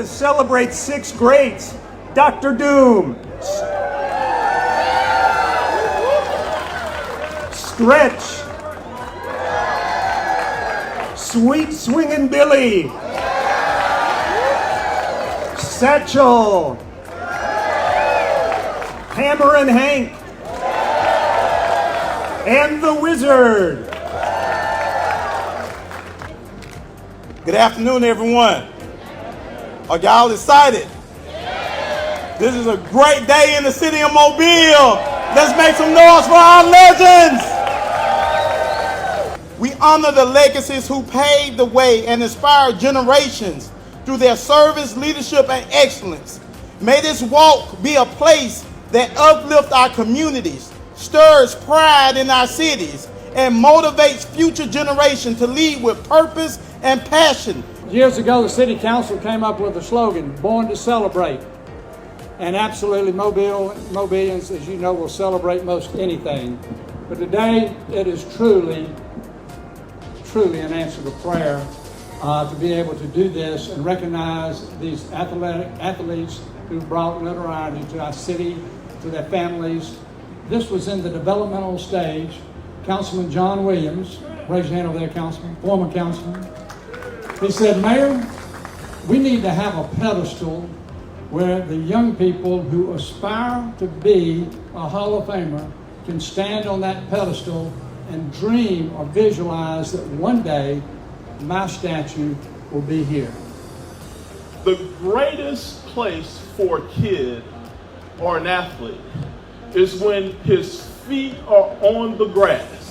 to celebrate sixth grades. Dr. Doom. Stretch. Sweet Swingin' Billy. Satchel. Hammer and Hank. And the Wizard. Good afternoon, everyone. Are y'all excited? This is a great day in the city of Mobile. Let's make some noise for our legends. We honor the legacies who paved the way and inspired generations through their service, leadership, and excellence. May this walk be a place that uplifts our communities, stirs pride in our cities, and motivates future generations to lead with purpose and passion. Years ago, the city council came up with a slogan, Born to Celebrate. And absolutely, Mobilians, as you know, will celebrate most anything. But today, it is truly an answer to prayer to be able to do this and recognize these athletes who brought notoriety to our city, to their families. This was in the developmental stage. Councilman John Williams, raise your hand over there, Councilman, former Councilman. He said, Mayor, we need to have a pedestal where the young people who aspire to be a Hall of Famer can stand on that pedestal and dream or visualize that one day my statue will be here. The greatest place for a kid or an athlete is when his feet are on the grass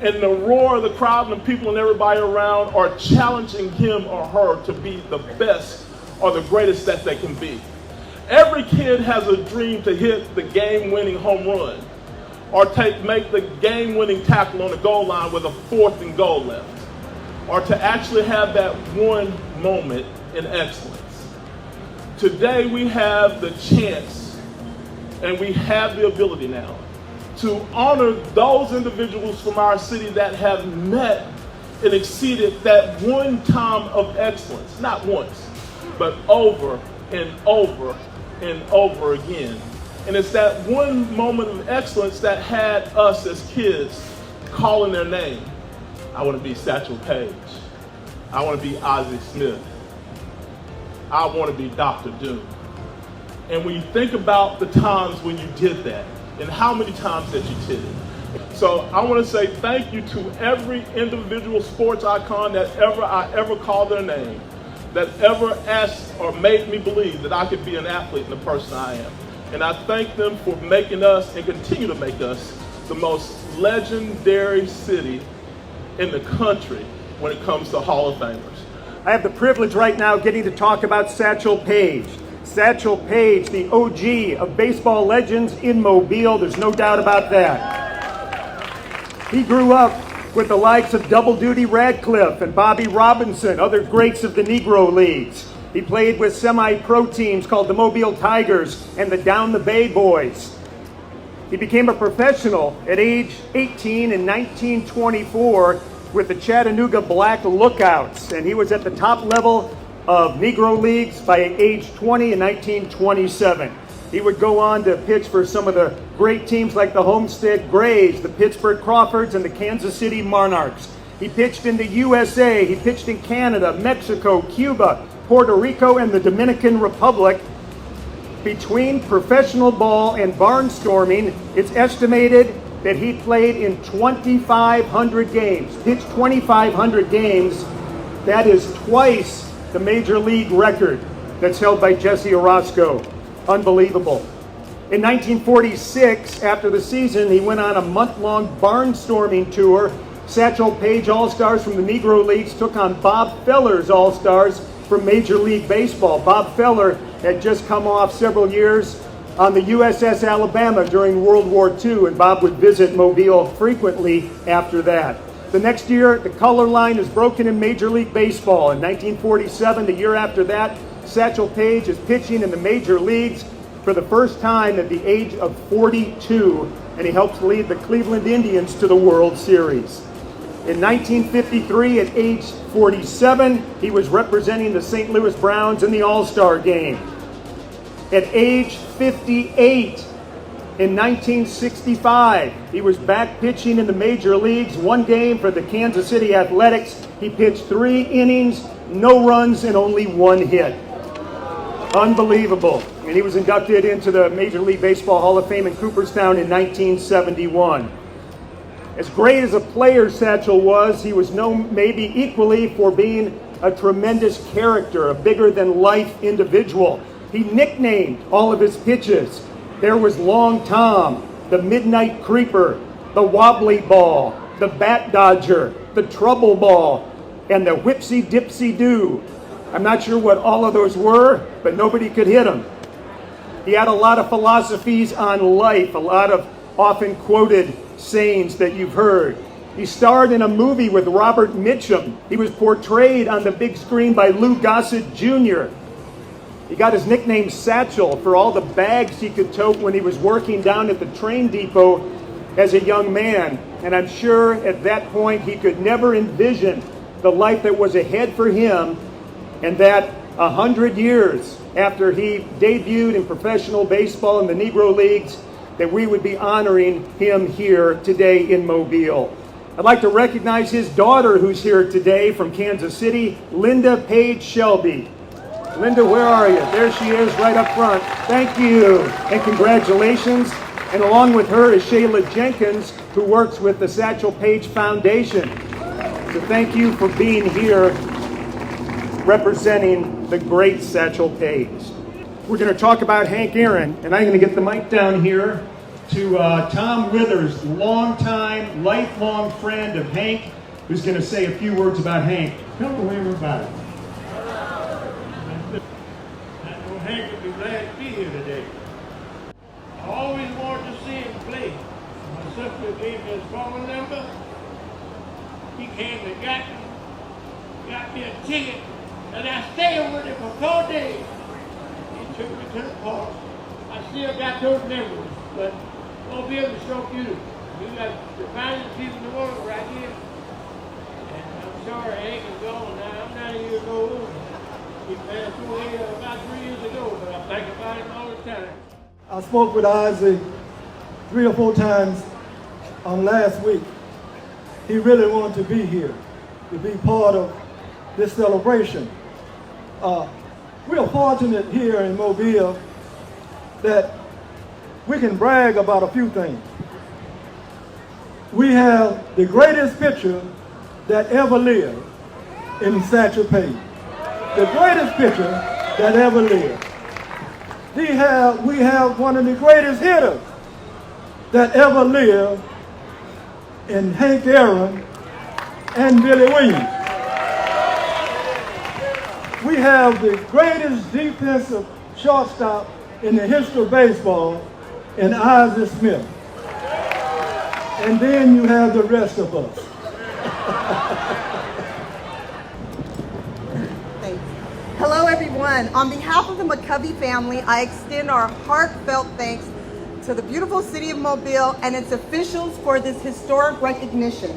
and the roar of the crowd and the people and everybody around are challenging him or her to be the best or the greatest that they can be. Every kid has a dream to hit the game-winning home run or make the game-winning tackle on the goal line with a 4th and goal left, or to actually have that one moment in excellence. Today we have the chance and we have the ability now to honor those individuals from our city that have met and exceeded that one time of excellence, not once, but over and over and over again. And it's that one moment of excellence that had us as kids calling their name. I want to be Satchel Paige. I want to be Ozzie Smith. I want to be Dr. Doom. And when you think about the times when you did that, and how many times that you did it. So I want to say thank you to every individual sports icon that I ever called their name, that ever asked or made me believe that I could be an athlete and the person I am. And I thank them for making us and continue to make us the most legendary city in the country when it comes to Hall of Famers. I have the privilege right now getting to talk about Satchel Paige. Satchel Paige, the OG of baseball legends in Mobile. There's no doubt about that. He grew up with the likes of Double Duty Radcliffe and Bobby Robinson, other greats of the Negro Leagues. He played with semi-pro teams called the Mobile Tigers and the Down the Bay Boys. He became a professional at age 18 in 1924 with the Chattanooga Black Lookouts, and he was at the top level of Negro Leagues by age 20 in 1927. He would go on to pitch for some of the great teams like the Homestead Grays, the Pittsburgh Crawfords, and the Kansas City Monarchs. He pitched in the USA, he pitched in Canada, Mexico, Cuba, Puerto Rico, and the Dominican Republic. Between professional ball and barnstorming, it's estimated that he played in 2,500 games, pitched 2,500 games. That is twice the major league record that's held by Jesse Orozco. Unbelievable. In 1946, after the season, he went on a month-long barnstorming tour. Satchel Paige All-Stars from the Negro Leagues took on Bob Feller's All-Stars from Major League Baseball. Bob Feller had just come off several years on the USS Alabama during World War II, and Bob would visit Mobile frequently after that. The next year, the color line is broken in Major League Baseball. In 1947, the year after that, Satchel Paige is pitching in the major leagues for the first time at the age of 42, and he helps lead the Cleveland Indians to the World Series. In 1953, at age 47, he was representing the St. Louis Browns in the All-Star game. At age 58, in 1965, he was back pitching in the major leagues, one game for the Kansas City Athletics. He pitched 3 innings, no runs, and only 1 hit. Unbelievable. And he was inducted into the Major League Baseball Hall of Fame in Cooperstown in 1971. As great as a player Satchel was, he was known maybe equally for being a tremendous character, a bigger-than-life individual. He nicknamed all of his pitches. There was Long Tom, the Midnight Creeper, the Wobbly Ball, the Bat Dodger, the Trouble Ball, and the Whipsy Dipsy Doo. I'm not sure what all of those were, but nobody could hit him. He had a lot of philosophies on life, a lot of often quoted sayings that you've heard. He starred in a movie with Robert Mitchum. He was portrayed on the big screen by Lou Gossett Jr. He got his nickname Satchel for all the bags he could tote when he was working down at the train depot as a young man. And I'm sure at that point he could never envision the life that was ahead for him, and that 100 years after he debuted in professional baseball in the Negro Leagues, that we would be honoring him here today in Mobile. I'd like to recognize his daughter who's here today from Kansas City, Linda Paige Shelby. Linda, where are you? There she is, right up front. Thank you, and congratulations. And along with her is Shayla Jenkins, who works with the Satchel Paige Foundation. So thank you for being here representing the great Satchel Paige. We're going to talk about Hank Aaron, and I'm going to get the mic down here to Tom Withers, longtime, lifelong friend of Hank, who's going to say a few words about Hank. Tell them everybody. Hank would be glad to be here today. I always wanted to see him play. My sister gave me his phone number. He came and got me a ticket, and I stayed with him for 4 days. He took me to the park. I still got those memories, but Mobile is so beautiful. You got the finest people in the world right here. And I'm sorry Hank is gone now. I'm 90 years old. He passed away about 3 years ago, but I think about him all the time. I spoke with Ozzie 3 or 4 times last week. He really wanted to be here, to be part of this celebration. We are fortunate here in Mobile that we can brag about a few things. We have the greatest pitcher that ever lived in Satchel Paige. The greatest pitcher that ever lived. We have one of the greatest hitters that ever lived in Hank Aaron and Billy Williams. We have the greatest defensive shortstop in the history of baseball in Ozzie Smith. And then you have the rest of us. Hello everyone. On behalf of the McCovey family, I extend our heartfelt thanks to the beautiful city of Mobile and its officials for this historic recognition.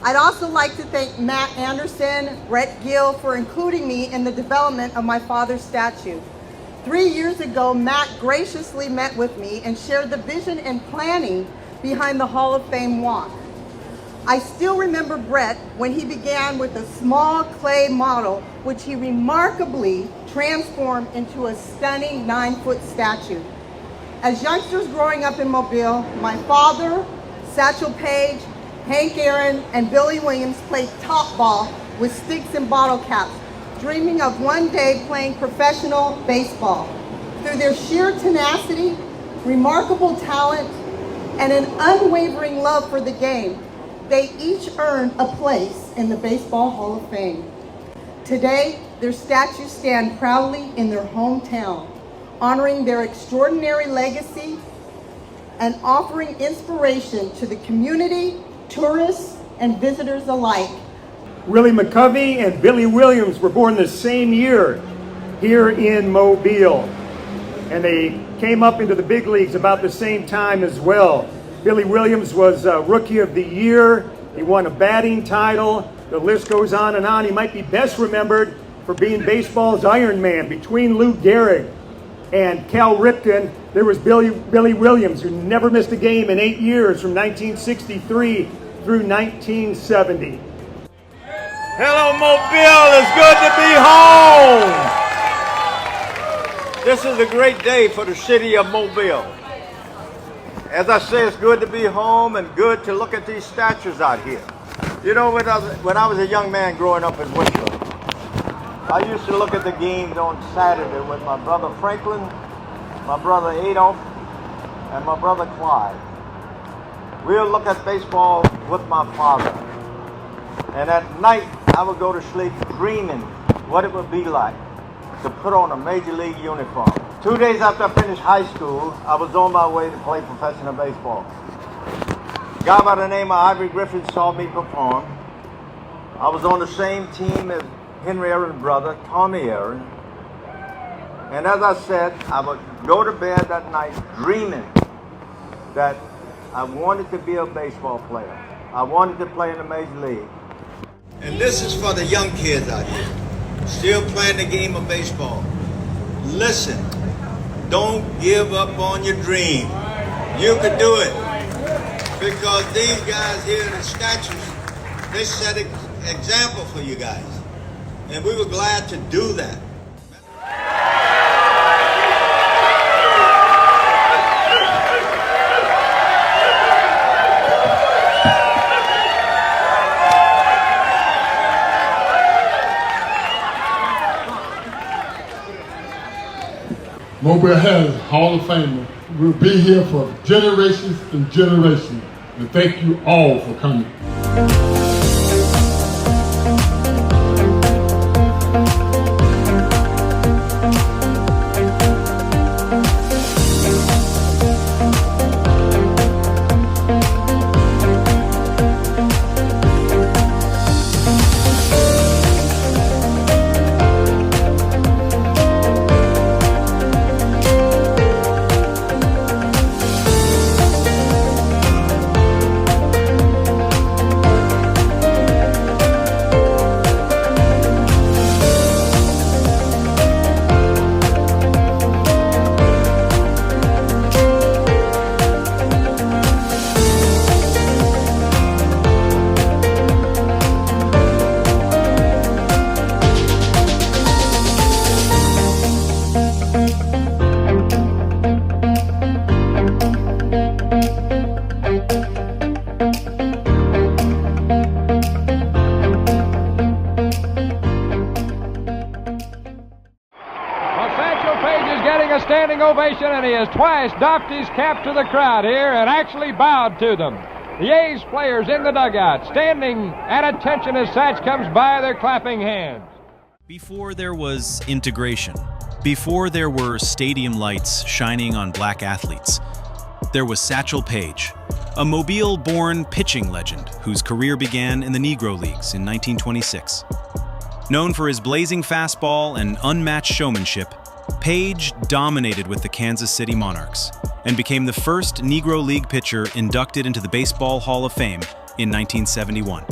I'd also like to thank Matt Anderson, Brett Gill for including me in the development of my father's statue. 3 years ago, Matt graciously met with me and shared the vision and planning behind the Hall of Fame walk. I still remember Brett when he began with a small clay model, which he remarkably transformed into a stunning 9-foot statue. As youngsters growing up in Mobile, my father, Satchel Paige, Hank Aaron, and Billy Williams played top ball with sticks and bottle caps, dreaming of one day playing professional baseball. Through their sheer tenacity, remarkable talent, and an unwavering love for the game, they each earned a place in the Baseball Hall of Fame. Today, their statues stand proudly in their hometown, honoring their extraordinary legacy and offering inspiration to the community, tourists, and visitors alike. Willie McCovey and Billy Williams were born the same year here in Mobile, and they came up into the big leagues about the same time as well. Billy Williams was Rookie of the Year. He won a batting title. The list goes on and on. He might be best remembered for being baseball's Iron Man. Between Lou Gehrig and Cal Ripken, there was Billy Williams, who never missed a game in 8 years from 1963 through 1970. Hello, Mobile. It's good to be home. This is a great day for the city of Mobile. As I say, it's good to be home and good to look at these statues out here. You know, when I was a young man growing up in Winslow, I used to look at the games on Saturday with my brother Franklin, my brother Adolph, and my brother Clyde. We'll look at baseball with my father. And at night, I would go to sleep dreaming what it would be like to put on a major league uniform. 2 days after I finished high school, I was on my way to play professional baseball. A guy by the name of Ivory Griffin saw me perform. I was on the same team as Henry Aaron's brother, Tommy Aaron. And as I said, I would go to bed that night dreaming that I wanted to be a baseball player. I wanted to play in the major league. And this is for the young kids out here, still playing the game of baseball. Listen, don't give up on your dream. You can do it. Because these guys here, the statues, they set an example for you guys. And we were glad to do that. Mobile has a Hall of Famer. We'll be here for generations and generations. And thank you all for coming. Standing ovation, and he has twice doffed his cap to the crowd here and actually bowed to them. The A's players in the dugout standing at attention as Satch comes by, their clapping hands. Before there was integration, before there were stadium lights shining on black athletes, there was Satchel Paige, a Mobile-born pitching legend whose career began in the Negro Leagues in 1926. Known for his blazing fastball and unmatched showmanship, Paige dominated with the Kansas City Monarchs and became the first Negro League pitcher inducted into the Baseball Hall of Fame in 1971.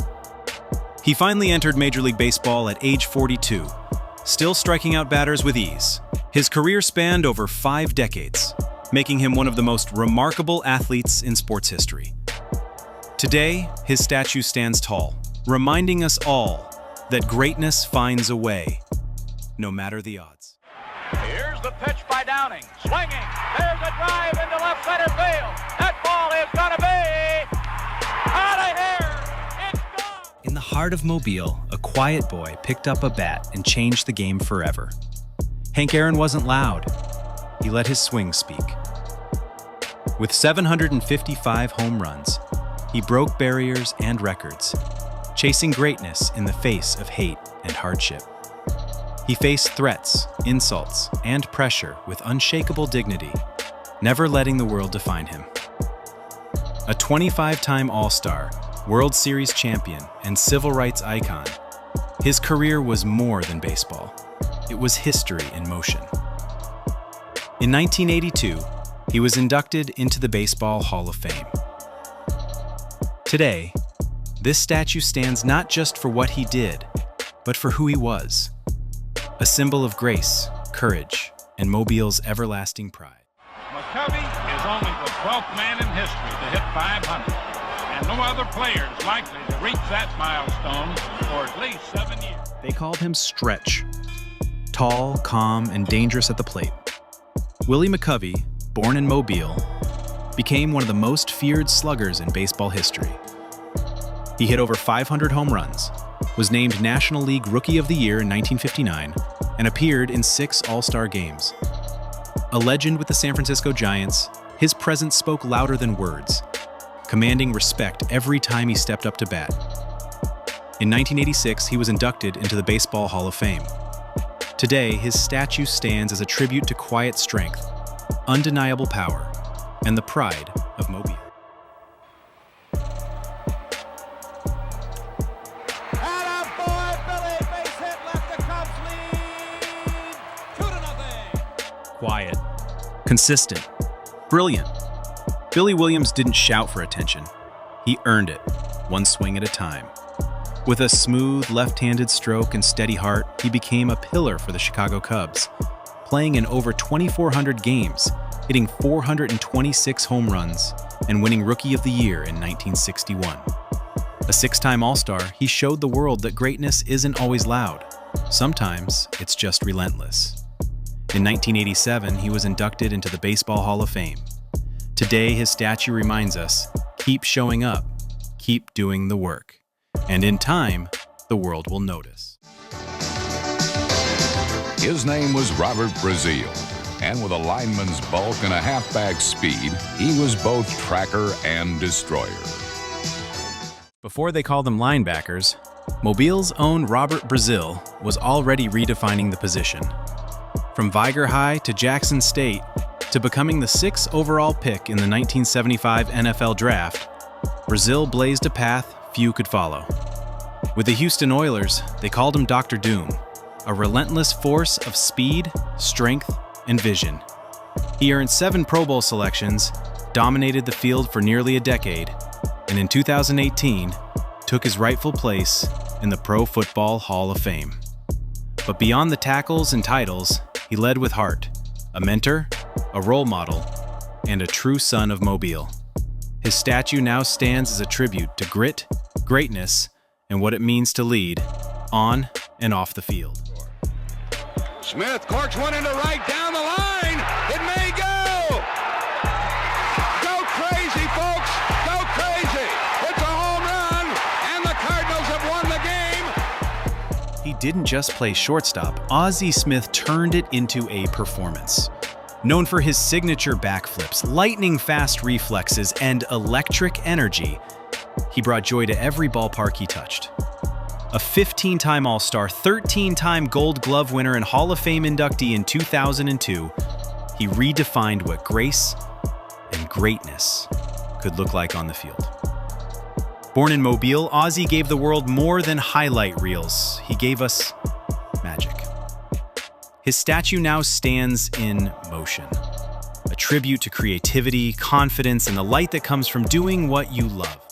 He finally entered Major League Baseball at age 42, still striking out batters with ease. His career spanned over 5 decades, making him one of the most remarkable athletes in sports history. Today, his statue stands tall, reminding us all that greatness finds a way, no matter the odds. Here's the pitch by Downing, swinging. There's a drive into left center field. That ball is gonna be out of here. It's gone. In the heart of Mobile, a quiet boy picked up a bat and changed the game forever. Hank Aaron wasn't loud. He let his swing speak. With 755 home runs, he broke barriers and records, chasing greatness in the face of hate and hardship. He faced threats, insults, and pressure with unshakable dignity, never letting the world define him. A 25-time All-Star, World Series champion, and civil rights icon, his career was more than baseball. It was history in motion. In 1982, he was inducted into the Baseball Hall of Fame. Today, This statue stands not just for what he did, but for who he was. A symbol of grace, courage, and Mobile's everlasting pride. McCovey is only the 12th man in history to hit 500, and no other player is likely to reach that milestone for at least 7 years. They called him Stretch. Tall, calm, and dangerous at the plate. Willie McCovey, born in Mobile, became one of the most feared sluggers in baseball history. He hit over 500 home runs, was named National League Rookie of the Year in 1959, and appeared in 6 All-Star games. A legend with the San Francisco Giants, his presence spoke louder than words, commanding respect every time he stepped up to bat. In 1986, he was inducted into the Baseball Hall of Fame. Today, his statue stands as a tribute to quiet strength, undeniable power, and the pride of Mobile. Quiet, consistent, brilliant. Billy Williams didn't shout for attention. He earned it, one swing at a time. With a smooth, left-handed stroke and steady heart, he became a pillar for the Chicago Cubs, playing in over 2,400 games, hitting 426 home runs, and winning Rookie of the Year in 1961. A 6-time All-Star, he showed the world that greatness isn't always loud. Sometimes it's just relentless. In 1987, he was inducted into the Baseball Hall of Fame. Today, his statue reminds us, keep showing up, keep doing the work. And in time, the world will notice. His name was Robert Brazile, and with a lineman's bulk and a halfback's speed, he was both tracker and destroyer. Before they called them linebackers, Mobile's own Robert Brazile was already redefining the position. From Viger High to Jackson State, to becoming the 6th overall pick in the 1975 NFL Draft, Brazile blazed a path few could follow. With the Houston Oilers, they called him Dr. Doom, a relentless force of speed, strength, and vision. He earned 7 Pro Bowl selections, dominated the field for nearly a decade, and in 2018, took his rightful place in the Pro Football Hall of Fame. But beyond the tackles and titles, he led with heart, a mentor, a role model, and a true son of Mobile. His statue now stands as a tribute to grit, greatness, and what it means to lead on and off the field. Smith corks one into right down the line. It may go. Go crazy, folks. Go crazy. It's a home run, and the Cardinals have won the game. He didn't just play shortstop. Ozzie Smith turned it into a performance. Known for his signature backflips, lightning-fast reflexes, and electric energy, he brought joy to every ballpark he touched. A 15-time All-Star, 13-time Gold Glove winner, and Hall of Fame inductee in 2002, he redefined what grace and greatness could look like on the field. Born in Mobile, Ozzie gave the world more than highlight reels. He gave us magic. His statue now stands in motion, a tribute to creativity, confidence, and the light that comes from doing what you love.